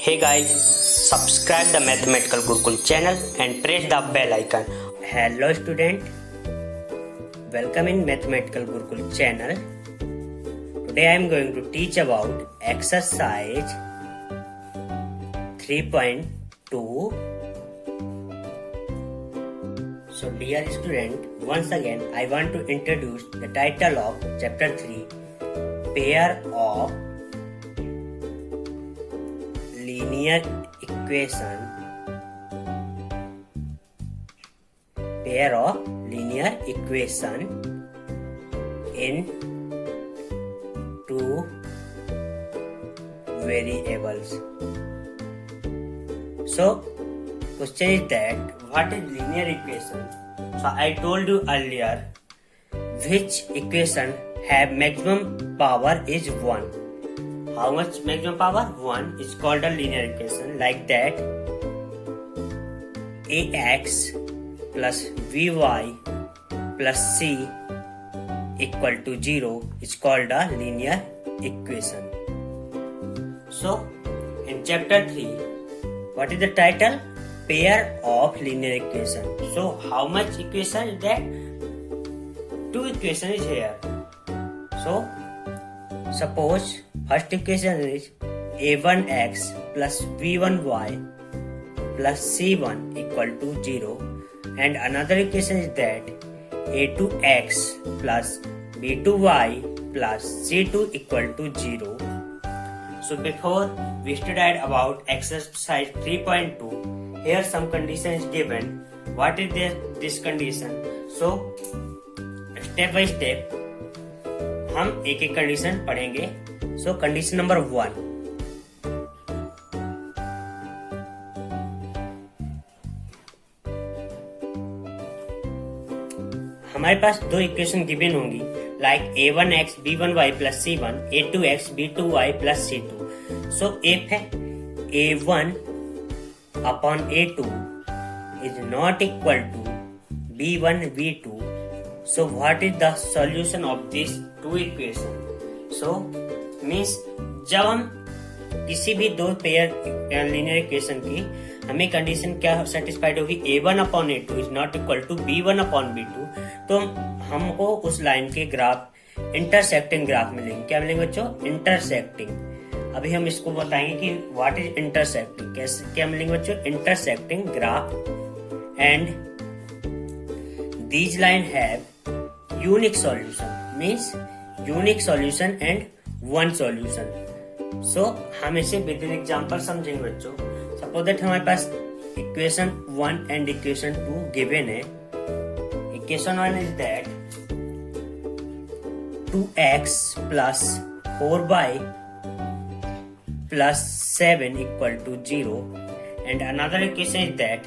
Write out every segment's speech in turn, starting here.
Hey guys, subscribe the Mathematical Gurukul channel and press the bell icon. Hello student, welcome in Mathematical Gurukul channel. Today I am going to teach about exercise 3.2. So dear student, once again I want to introduce the title of chapter 3, pair of linear equation in two variables. So question is that what is linear equation? So I told you earlier which equation have maximum power is 1. How much maximum power? 1 is called a linear equation. Like that, ax plus vy plus c equal to 0 is called a linear equation. So, in chapter 3, what is the title? Pair of linear equation. So, how much equation is that? 2 equation is here. So, suppose first equation is a1x plus b1y plus c1 equal to 0, and another equation is that a2x plus b2y plus c2 equal to 0. So before we studied about exercise 3.2, here some condition is given. What is this condition? So step by step हम एक एक condition पढ़ेंगे. सो condition number 1, हमारे पास दो equation given होंगी like a1x b1y plus c1, a2x b2y plus c2. So if a1 upon a2 is not equal to b1 b2, so what is the solution of these two equation? So means जब हम किसी भी दो pair linear equation की हमें condition क्या satisfied होगी, a1 upon a2 is not equal to b1 upon b2, तो हमको उस लाइन के ग्राफ इंटरसेक्टिंग ग्राफ मिलेंगे. क्या मिलेंगे बच्चों? इंटरसेक्टिंग. अभी हम इसको बताएंगे कि व्हाट इज इंटरसेक्टिंग. कैसे क्या मिलेंगे बच्चों? Intersecting graph. And these line have unique solution, means unique solution and one solution. So हम इसे विद इन एग्जांपल समझेंगे बच्चों. सपोज दैट हमारे पास इक्वेशन 1 एंड इक्वेशन 2 गिवन है. Equation 1 is that 2x plus 4y plus 7 equal to 0, and another equation is that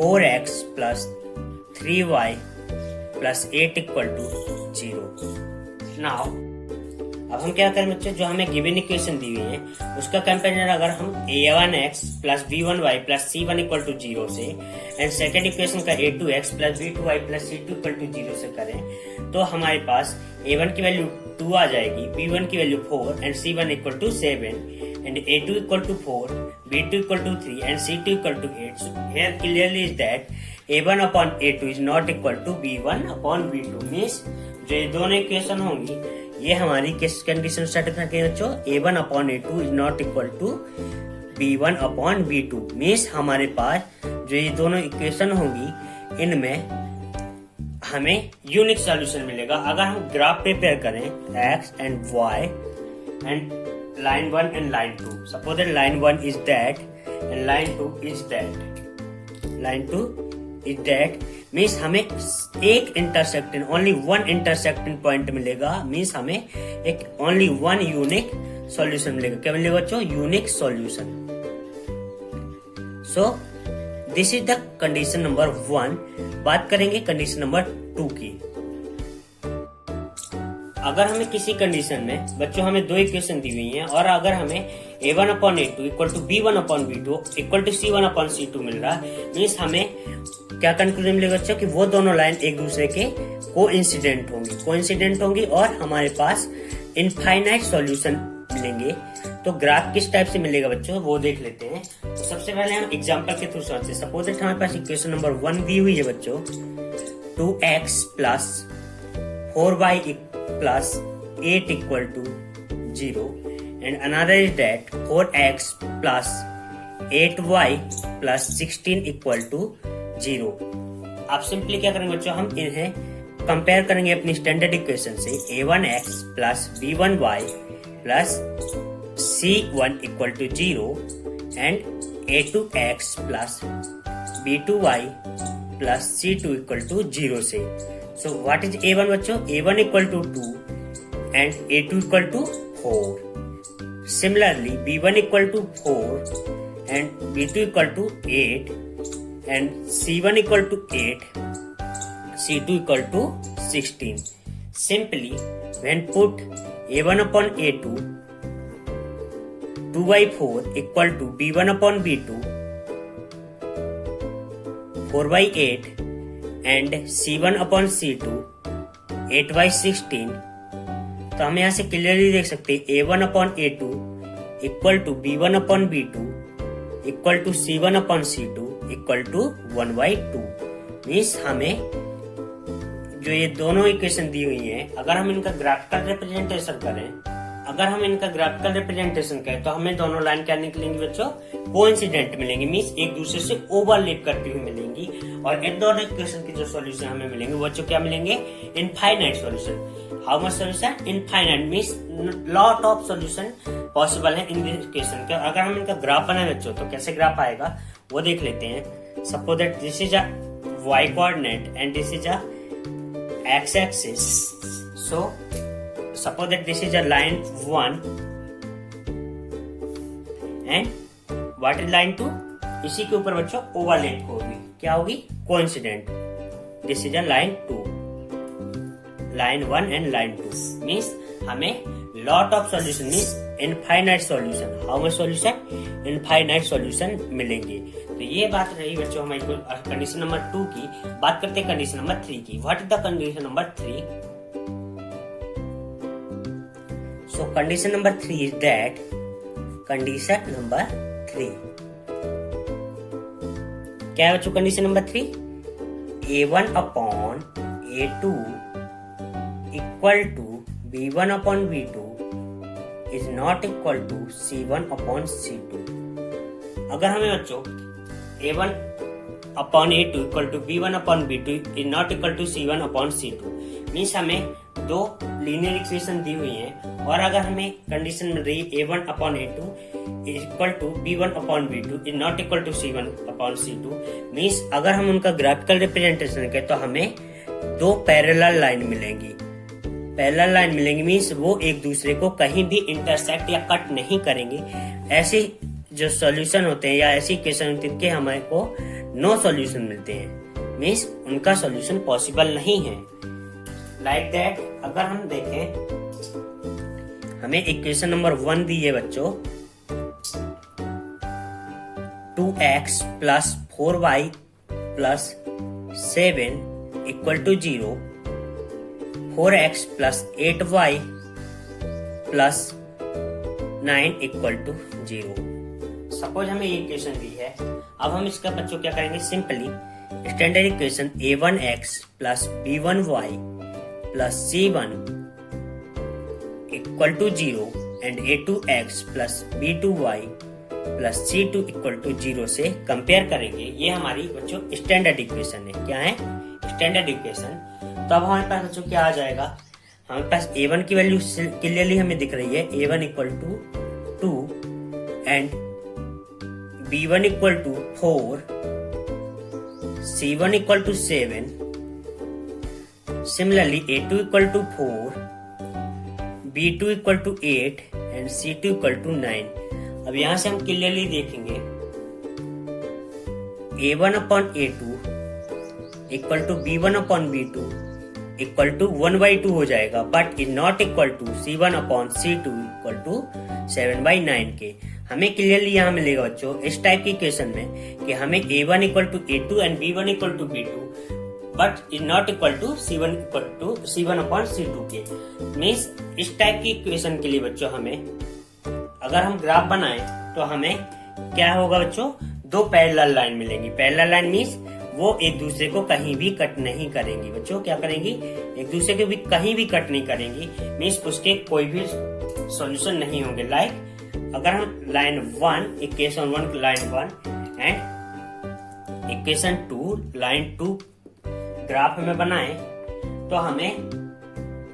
4x plus 3y plus 8 equal to 0. Now अब हम क्या करें बच्चों, जो हमें गिवन इक्वेशन दी हुई है उसका कंपेरिजन अगर हम a1x plus b1y plus c1 equal to 0 से एंड सेकेंड इक्वेशन का a2x plus b2y plus c2 equal to 0 से करें तो हमारे पास a1 की वैल्यू 2 आ जाएगी, b1 की value 4 and c1 equal to 7 and a2 equal to 4, b2 equal to 3 and c2 equal to 8. So here clearly is that a1 upon a2 is not equal to b1 upon b2. Means जो ये दोनों equation होंगी ये हमारी किस condition satisfy करेंगे बच्चों? a1 upon a2 is not equal to b1 upon b2. Means हमारे पास जो ये दोनों इक्वेशन होंगी इनमें हमें यूनिक सॉल्यूशन मिलेगा. अगर हम ग्राफ प्रिपेयर करें x and y and line 1 and line 2, suppose that line 1 is that and line 2 is that, line 2 is that, means हमें एक intersecting only one intersecting point मिलेगा. मीन्स हमें एक ओनली वन यूनिक सॉल्यूशन मिलेगा. क्या मिलेगा बच्चों? Unique solution. So this is the condition number 1. बात करेंगे कंडीशन नंबर 2 की. अगर हमें किसी कंडीशन में बच्चों हमें दो इक्वेशन दी हुई हैं और अगर हमें a1 upon a2 equal to b1 upon b2 equal to c1 upon c2 मिल रहा है, मीन्स हमें क्या कंक्लूजन मिलेगा बच्चों कि वो दोनों लाइन एक दूसरे के कोइंसिडेंट होंगी और हमारे पास इनफाइनाइट सॉल्यूशन मिलेंगे. तो ग्राफ किस टाइप से मिलेगा बच्चों वो देख लेते हैं। तो सबसे पहले हम एग्जांपल के थ्रू समझते हैं। सपोज दैट हमारे पास इक्वेशन नंबर 1 दी हुई है बच्चों, 2x plus 4y plus 8 equal to 0 and another is that 4x plus 8y plus 16 equal to 0। आप सिंपली क्या करेंगे बच्चों, हम इन्हें कंपेयर करेंगे अपनी स्टैंडर्ड इक्वेशन से। a1x plus b1y plus c1 equal to 0 and a2x plus b2y plus c2 equal to 0 से। सो व्हाट इज a1 बच्चों, a1 equal to 2 and a2 equal to 4। Similarly b1 equal to 4 and b2 equal to 8 and c1 equal to 8, c2 equal to 16. Simply, when put a1 upon a2, 2 by 4 equal to b1 upon b2, 4 by 8 and c1 upon c2, 8 by 16, तो हम यहाँ से clearly देख सकते हैं a1 upon a2 equal to b1 upon b2 equal to c1 upon c2 equal to 1 by 2। Means हमें जो ये दोनों इक्वेशन दी हुई हैं, अगर हम इनका ग्राफिकल रिप्रेजेंटेशन करें तो हमें दोनों लाइन क्या निकलेंगी बच्चों, कोइंसिडेंट मिलेंगी। मीन्स एक दूसरे से ओवरलैप करती हुई मिलेंगी। और इन दोनों इक्वेशन की जो सॉल्यूशन हमें मिलेंगे बच्चों क्या मिलेंगे, infinite solution. How much solution, infinite means lot of solution possible है इन दिस इक्वेशन के। अगर हम इनका ग्राफ बनाए बच्चों तो कैसे ग्राफ आएगा वो देख लेते हैं। Suppose that this is a y coordinate and this is a x axis. So suppose that this is a line 1 and what is line 2, इसी के ऊपर बच्चों ओवरलैप होगी, क्या होगी, coincident. This is a line 2, line 1 and line 2 means हमें lot of solution means infinite solution. How much solution, infinite solution मिलेंगे। तो ये बात रही बच्चों हमारी कंडीशन नंबर 2 की। बात करते हैं कंडीशन नंबर 3 की। What is the condition number 3? So condition number 3 is that, condition number 3 क्या है बच्चों, condition number 3, a1 upon a2 equal to b1 upon b2 is not equal to c1 upon c2। अगर हमें बच्चों a1 upon a2 equal to b1 upon b2 is not equal to c1 upon c2 means हमें दो linear equation दी हुई हैं और अगर हमें कंडीशन मिल रही है a1 upon a2 equal to b1 upon b2 is not equal to c1 upon c2 means अगर हम उनका ग्राफिकल रिप्रेजेंटेशन करें तो हमें दो पैरेलल लाइन मिलेंगी। पैरेलल लाइन मिलेंगी मीन्स वो एक दूसरे को कहीं भी इंटरसेक्ट या कट नहीं करेंगे। ऐसे जो सॉल्यूशन होते हैं या ऐसी इक्वेशन होती है जिनके हमारे को नो सॉल्यूशन मिलते हैं, मीन्स उनका सॉल्यूशन पॉसिबल नहीं है। लाइक दैट अगर हम देखें, हमें इक्वेशन नंबर 1 दी है बच्चों, 2x plus 4y plus 7 equal to 0, 4x plus 8y plus 9 equal to 0। Suppose हमें ये इक्वेशन दी है। अब हम इसका बच्चों क्या करेंगे, simply standard equation a1x plus b1y plus c1 equal to 0 and a2x plus b2y plus c2 equal to 0 से कंपेयर करेंगे। ये हमारी बच्चों स्टैंडर्ड इक्वेशन है। क्या है, स्टैंडर्ड इक्वेशन। तो अब हमारे पास बच्चों क्या आ जाएगा, हमारे पास a1 की वैल्यू क्लियरली हमें दिख रही है, a1 equal to 2 and b1 equal to 4, c1 equal to 7, similarly a2 equal to 4, b2 equal to 8 and c2 equal to 9। अब यहां से हम क्लियरली देखेंगे a1 upon a2 equal to b1 upon b2 equal to 1 by 2 हो जाएगा, but is not equal to c1 upon c2 equal to 7 by 9 के। हमें clearly यहाँ मिलेगा बच्चों इस टाइप की इक्वेशन में कि हमें a1 equal to a2 and b1 equal to b2 but is not equal to c1 equal to c1 upon c2 के। मीन्स इस टाइप की इक्वेशन के लिए बच्चों हमें अगर हम ग्राफ बनाएं तो हमें क्या होगा बच्चों, दो पैरेलल लाइन मिलेंगी। पैरेलल लाइन मीन्स वो एक दूसरे को कहीं भी कट नहीं करेंगी बच्चों। क्या करेंगी, एक दूसरे को भी कहीं भी कट नहीं करेंगी, मीन्स उसके कोई भी सॉल्यूशन नहीं होंगे। लाइक अगर हम line 1 equation 1 line 1 and equation 2 line 2 graph में बनाए तो हमें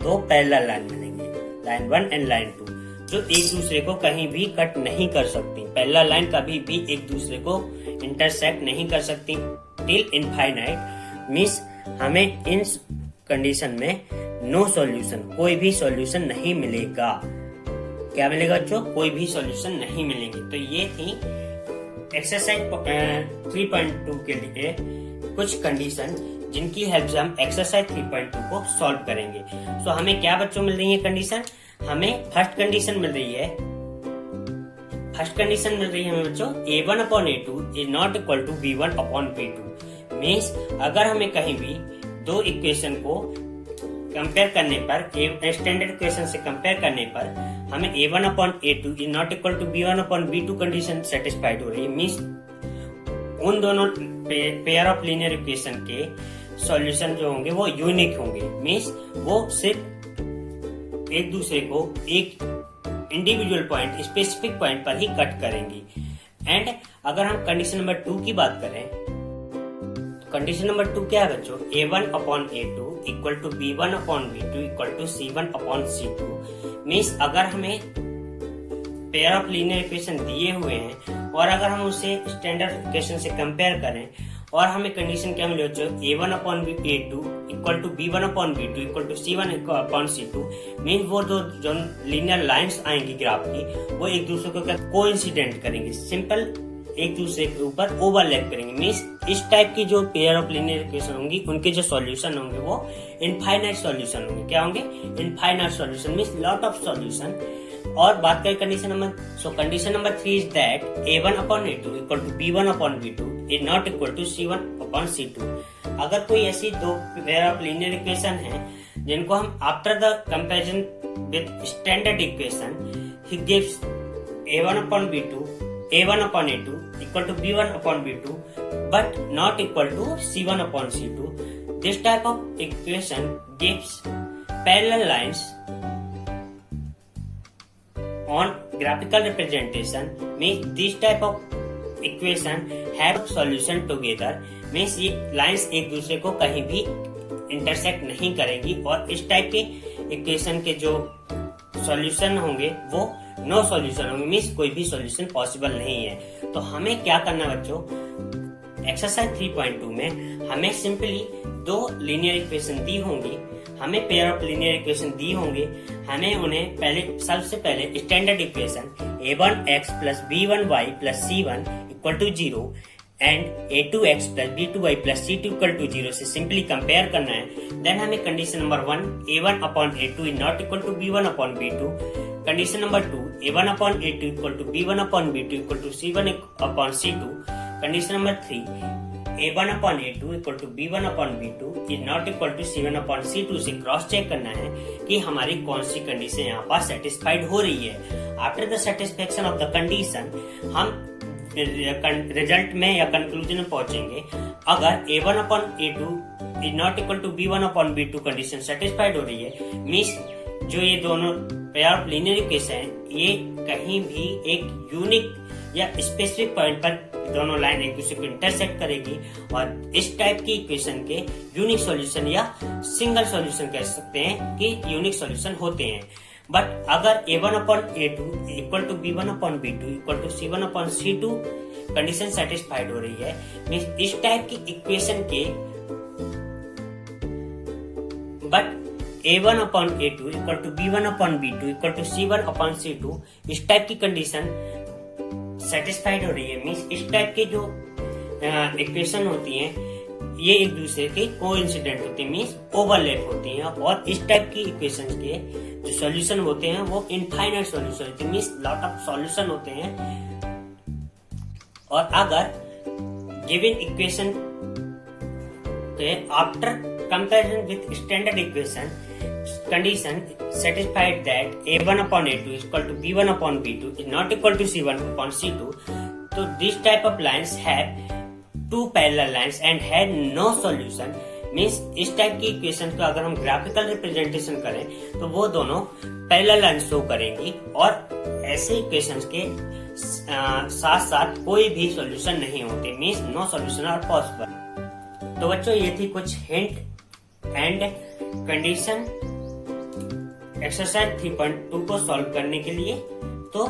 दो पैरेलल लाइन मिलेंगी, लाइन 1 एंड लाइन 2, जो एक दूसरे को कहीं भी कट नहीं कर सकती। पैरेलल लाइन कभी भी एक दूसरे को इंटरसेक्ट नहीं कर सकती टिल इनफाइनाइट। मीन्स हमें इन कंडीशन में नो सॉल्यूशन, कोई भी सॉल्यूशन नहीं मिलेगा। क्या मिलेगा बच्चों, कोई भी सॉल्यूशन नहीं मिलेंगे। तो ये थी एक्सरसाइज 3.2 के लिए कुछ कंडीशन जिनकी हेल्प से हम एक्सरसाइज 3.2 को सॉल्व करेंगे। सो हमें क्या बच्चों मिल रही है कंडीशन, हमें फर्स्ट कंडीशन मिल रही है, हमें बच्चों a1 upon a2 is not equal to b1 upon b2। Means अगर हमें कहीं भी दो इक्वेशन को कंपेयर करने पर, स्टैंडर्ड इक्वेशन से कंपेयर करने पर हमें a1 upon a2 is not equal to b1 upon b2 condition satisfied हो रही है। मीन्स उन दोनों पेयर ऑफ लीनियर इक्वेशन के सॉल्यूशन जो होंगे वो यूनिक होंगे। मीन्स वो सिर्फ एक दूसरे को एक इंडिविजुअल पॉइंट, स्पेसिफिक पॉइंट पर ही कट करेंगी। एंड अगर हम कंडीशन नंबर 2 की बात करें तो कंडीशन नंबर 2 क्या है बच्चों, a1 upon a2 equal to b1 upon b2 equal to c1 upon c2। Means अगर हमें पेयर ऑफ लीनियर इक्वेशन दिए हुए हैं और अगर हम उसे स्टैंडर्ड इक्वेशन से कंपेयर करें और हमें कंडीशन क्या मिले बच्चों, a1 upon a2 equal to b1 upon b2 equal to c1 upon c2। Mean वो जो लीनियर लाइंस आएंगी ग्राफ की वो एक दूसरे को कोइंसिडेंट करेंगे, सिंपल एक दूसरे के ऊपर ओवरलैप करेंगे। मीन्स इस टाइप की जो पेयर ऑफ लीनियर इक्वेशन होंगी उनके जो सॉल्यूशन होंगे वो इनफाइनाइट सॉल्यूशन होंगे। क्या होंगे, infinite solution means lot of solution. और बात करें condition number 3 is that a1 upon a2 equal to b1 upon b2 is not equal to c1 upon c2। अगर कोई ऐसी दो पेयर ऑफ लीनियर इक्वेशन है जिनको हम after the comparison with standard equation ही gives a1 upon a2 equal to b1 upon b2 but not equal to c1 upon c2, this type of equation gives parallel lines on graphical representation means this type of equation have solution together। means ये lines एक दूसरे को कहीं भी intersect नहीं करेंगी और इस टाइप के इक्वेशन के जो सॉल्यूशन होंगे वो नो सॉल्यूशन होंगे। मीन्स कोई भी सॉल्यूशन पॉसिबल नहीं है। तो हमें क्या करना बच्चों, एक्सरसाइज 3.2 में हमें सिंपली दो लीनियर इक्वेशन दी होंगी, हमें पेयर ऑफ लीनियर इक्वेशन दी होंगे, हमें उन्हें सबसे पहले standard equation a1x plus b1y plus c1 equal to 0 and a2x plus b2y plus c2 equal to 0 से सिंपली कंपेयर करना है। देन हमें condition number 1 a1 upon a2 is not equal to b1 upon b2। Condition number 2 a1 upon a2 equal to b1 upon b2 equal to c1 upon c2। Condition number 3 a1 upon a2 equal to b1 upon b2 is not equal to c1 upon c2 से cross check करना है कि हमारी कौन सी condition यहाँ पर satisfied हो रही है। After the satisfaction of the condition हम रिजल्ट में या कंक्लूजन में पहुंचेंगे। अगर a1 upon a2 is not equal to b1 upon b2 condition satisfied हो रही है, मीन्स जो ये दोनों पेयर ऑफ लीनियर इक्वेशन है ये कहीं भी एक यूनिक या स्पेसिफिक पॉइंट पर दोनों लाइन एक दूसरे को इंटरसेक्ट करेगी और इस टाइप की इक्वेशन के यूनिक सॉल्यूशन या सिंगल सॉल्यूशन कह सकते हैं कि यूनिक सॉल्यूशन होते हैं। बट अगर a1 upon a2 equal to b1 upon b2 equal to c1 upon c2 condition satisfied हो रही है, मीन्स इस टाइप की इक्वेशन के but a1 upon a2 equal to b1 upon b2 equal to c1 upon c2 इस type की condition satisfied हो रही है। मीन्स इस टाइप के जो इक्वेशन होती हैं ये एक दूसरे के कोइंसिडेंट होती है, मीन्स ओवरलैप होती हैं और इस टाइप की इक्वेशंस के जो सॉल्यूशन होते हैं वो इनफाइनाइट सॉल्यूशन होते हैं, मीन्स लॉट ऑफ सॉल्यूशन होते हैं। और अगर गिवन इक्वेशन के after comparison with standard equation condition satisfied that a1 upon a2 is equal to b1 upon b2 is not equal to c1 upon c2. So this type of lines have two parallel lines and had no solution. Means इस type की equation को अगर हम graphical representation करें तो वो दोनों parallel line show करेंगी और ऐसे इक्वेशंस के साथ साथ कोई भी सॉल्यूशन नहीं होते, means no solution are possible. तो बच्चों ये थी कुछ हिंट एंड कंडीशन एक्सरसाइज 3.2 को सॉल्व करने के लिए। तो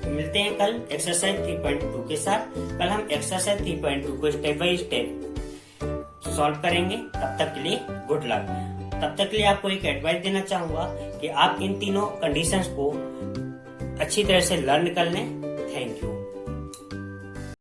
मिलते हैं कल एक्सरसाइज 3.2 के साथ। कल हम एक्सरसाइज 3.2 को स्टेप बाय स्टेप सॉल्व करेंगे। तब तक के लिए गुड लक। तब तक के लिए आपको एक एडवाइस देना चाहूंगा कि आप इन तीनों कंडीशंस को अच्छी तरह से लर्न कर लें